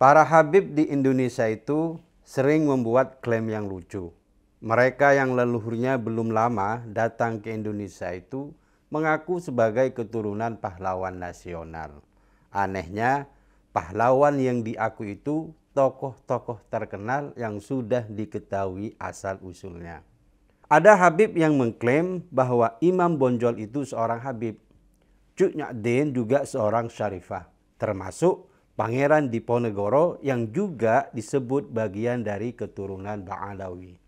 Para habib di Indonesia itu sering membuat klaim yang lucu. Mereka yang leluhurnya belum lama datang ke Indonesia itu mengaku sebagai keturunan pahlawan nasional. Anehnya, pahlawan yang diaku itu tokoh-tokoh terkenal yang sudah diketahui asal-usulnya. Ada habib yang mengklaim bahwa Imam Bonjol itu seorang habib. Cuk Nyadin juga seorang syarifah, termasuk Pangeran Diponegoro yang juga disebut bagian dari keturunan Ba'alawi.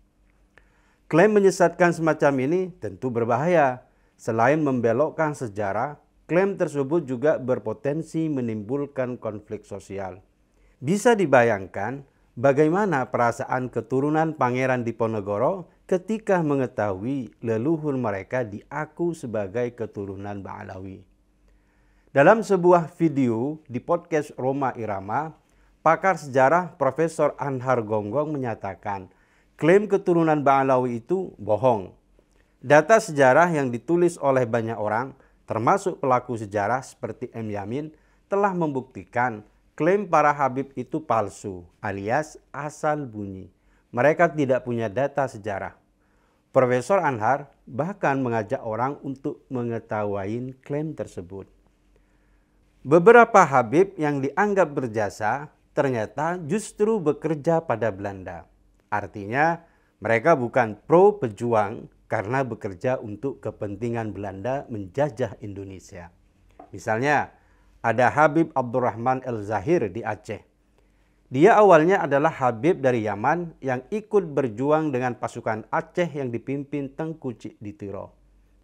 Klaim menyesatkan semacam ini tentu berbahaya. Selain membelokkan sejarah, klaim tersebut juga berpotensi menimbulkan konflik sosial. Bisa dibayangkan bagaimana perasaan keturunan Pangeran Diponegoro ketika mengetahui leluhur mereka diaku sebagai keturunan Ba'alawi. Dalam sebuah video di podcast Roma Irama, pakar sejarah Profesor Anhar Gonggong menyatakan klaim keturunan Ba'alawi itu bohong. Data sejarah yang ditulis oleh banyak orang, termasuk pelaku sejarah seperti M. Yamin, telah membuktikan klaim para habib itu palsu, alias asal bunyi. Mereka tidak punya data sejarah. Profesor Anhar bahkan mengajak orang untuk mengetahui klaim tersebut. Beberapa habib yang dianggap berjasa ternyata justru bekerja pada Belanda. Artinya mereka bukan pro pejuang karena bekerja untuk kepentingan Belanda menjajah Indonesia. Misalnya ada Habib Abdurrahman El-Zahir di Aceh. Dia awalnya adalah habib dari Yaman yang ikut berjuang dengan pasukan Aceh yang dipimpin Tengku Cikditiro.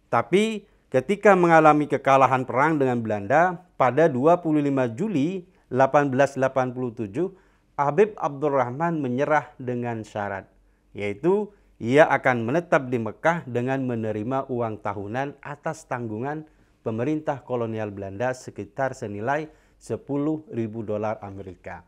Tapi ketika mengalami kekalahan perang dengan Belanda pada 25 Juli 1887, Habib Abdurrahman menyerah dengan syarat, yaitu ia akan menetap di Mekah dengan menerima uang tahunan atas tanggungan pemerintah kolonial Belanda sekitar senilai $10.000 Amerika.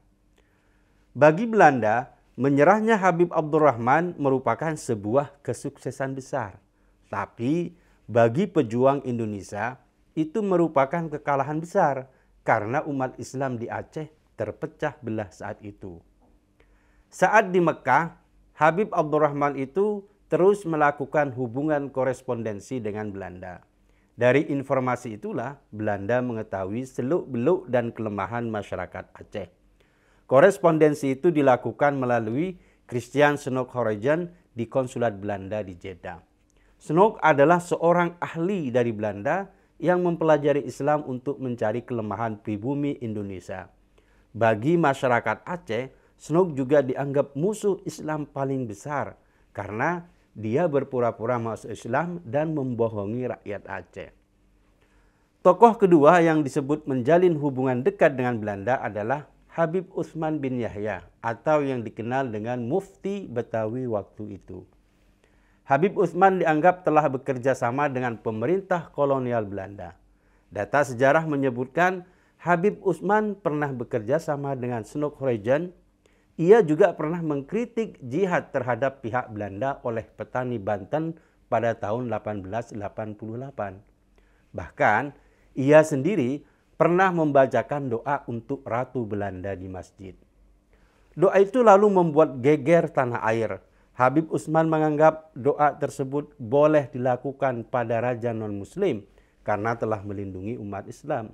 Bagi Belanda, menyerahnya Habib Abdurrahman merupakan sebuah kesuksesan besar. Tapi bagi pejuang Indonesia, itu merupakan kekalahan besar karena umat Islam di Aceh terpecah belah saat itu. Saat di Mekah, Habib Abdurrahman itu terus melakukan hubungan korespondensi dengan Belanda. Dari informasi itulah Belanda mengetahui seluk-beluk dan kelemahan masyarakat Aceh. Korespondensi itu dilakukan melalui Christian Snoek Horegen di konsulat Belanda di Jeddah. Snoek adalah seorang ahli dari Belanda yang mempelajari Islam untuk mencari kelemahan pribumi Indonesia. Bagi masyarakat Aceh, Snoek juga dianggap musuh Islam paling besar karena dia berpura-pura masuk Islam dan membohongi rakyat Aceh. Tokoh kedua yang disebut menjalin hubungan dekat dengan Belanda adalah Habib Utsman bin Yahya atau yang dikenal dengan Mufti Betawi waktu itu. Habib Utsman dianggap telah bekerja sama dengan pemerintah kolonial Belanda. Data sejarah menyebutkan Habib Utsman pernah bekerja sama dengan Snoek Horegen. Ia juga pernah mengkritik jihad terhadap pihak Belanda oleh petani Banten pada tahun 1888. Bahkan ia sendiri pernah membacakan doa untuk Ratu Belanda di masjid. Doa itu lalu membuat geger tanah air. Habib Utsman menganggap doa tersebut boleh dilakukan pada raja non-muslim karena telah melindungi umat Islam.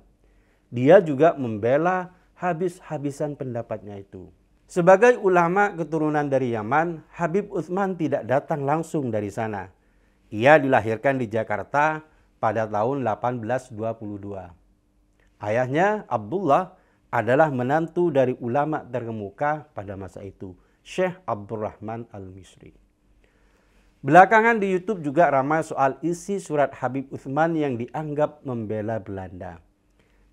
Dia juga membela habis-habisan pendapatnya itu. Sebagai ulama keturunan dari Yaman, Habib Utsman tidak datang langsung dari sana. Ia dilahirkan di Jakarta pada tahun 1822. Ayahnya, Abdullah, adalah menantu dari ulama terkemuka pada masa itu, Syekh Abdurrahman Al-Misri. Belakangan di YouTube juga ramai soal isi surat Habib Utsman yang dianggap membela Belanda.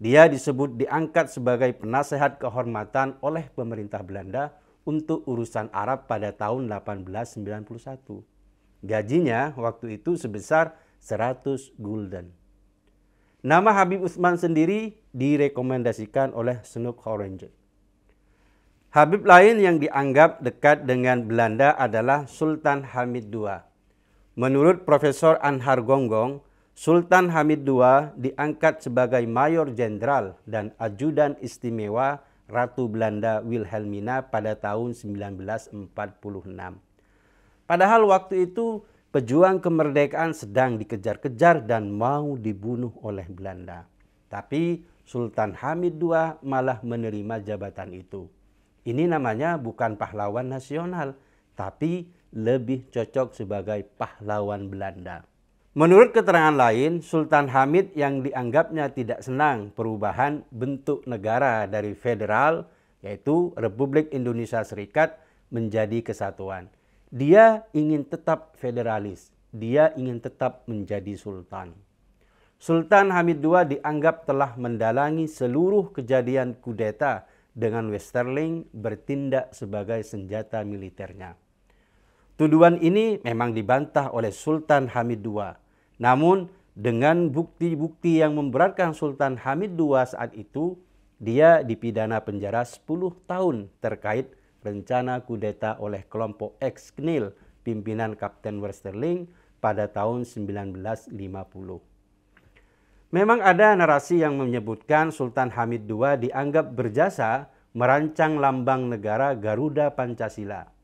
Dia disebut diangkat sebagai penasehat kehormatan oleh pemerintah Belanda untuk urusan Arab pada tahun 1891. Gajinya waktu itu sebesar 100 gulden. Nama Habib Utsman sendiri direkomendasikan oleh Snoek Horegen. Habib lain yang dianggap dekat dengan Belanda adalah Sultan Hamid II. Menurut Profesor Anhar Gonggong, Sultan Hamid II diangkat sebagai mayor jenderal dan ajudan istimewa Ratu Belanda Wilhelmina pada tahun 1946. Padahal waktu itu pejuang kemerdekaan sedang dikejar-kejar dan mau dibunuh oleh Belanda. Tapi Sultan Hamid II malah menerima jabatan itu. Ini namanya bukan pahlawan nasional, tapi lebih cocok sebagai pahlawan Belanda. Menurut keterangan lain, Sultan Hamid yang dianggapnya tidak senang perubahan bentuk negara dari federal, yaitu Republik Indonesia Serikat, menjadi kesatuan. Dia ingin tetap federalis, dia ingin tetap menjadi sultan. Sultan Hamid II dianggap telah mendalangi seluruh kejadian kudeta dengan Westerling bertindak sebagai senjata militernya. Tuduhan ini memang dibantah oleh Sultan Hamid II. Namun dengan bukti-bukti yang memberatkan Sultan Hamid II saat itu, dia dipidana penjara 10 tahun terkait rencana kudeta oleh kelompok ex-Knil pimpinan Kapten Westerling pada tahun 1950. Memang ada narasi yang menyebutkan Sultan Hamid II dianggap berjasa merancang lambang negara Garuda Pancasila.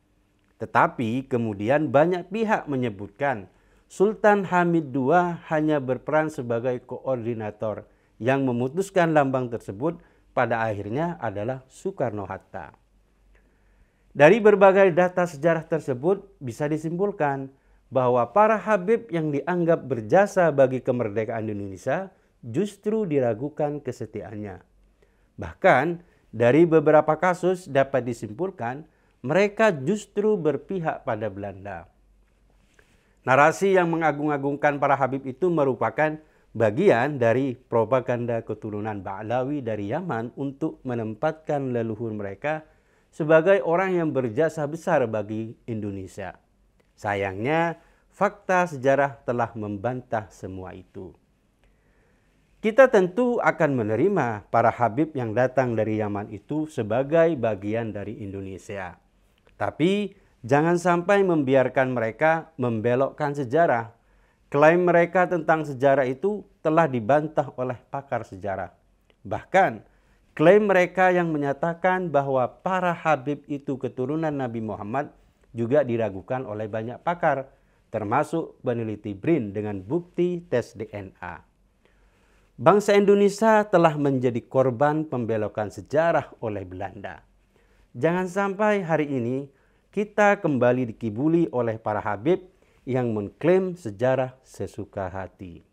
Tetapi kemudian banyak pihak menyebutkan Sultan Hamid II hanya berperan sebagai koordinator yang memutuskan lambang tersebut pada akhirnya adalah Soekarno-Hatta. Dari berbagai data sejarah tersebut bisa disimpulkan bahwa para Habib yang dianggap berjasa bagi kemerdekaan Indonesia justru diragukan kesetiaannya. Bahkan dari beberapa kasus dapat disimpulkan mereka justru berpihak pada Belanda. Narasi yang mengagung-agungkan para Habib itu merupakan bagian dari propaganda keturunan Ba'lawi dari Yaman untuk menempatkan leluhur mereka sebagai orang yang berjasa besar bagi Indonesia. Sayangnya, fakta sejarah telah membantah semua itu. Kita tentu akan menerima para Habib yang datang dari Yaman itu sebagai bagian dari Indonesia. Tapi jangan sampai membiarkan mereka membelokkan sejarah. Klaim mereka tentang sejarah itu telah dibantah oleh pakar sejarah. Bahkan klaim mereka yang menyatakan bahwa para Habib itu keturunan Nabi Muhammad juga diragukan oleh banyak pakar, termasuk peneliti BRIN dengan bukti tes DNA. Bangsa Indonesia telah menjadi korban pembelokan sejarah oleh Belanda. Jangan sampai hari ini kita kembali dikibuli oleh para Habib yang mengklaim sejarah sesuka hati.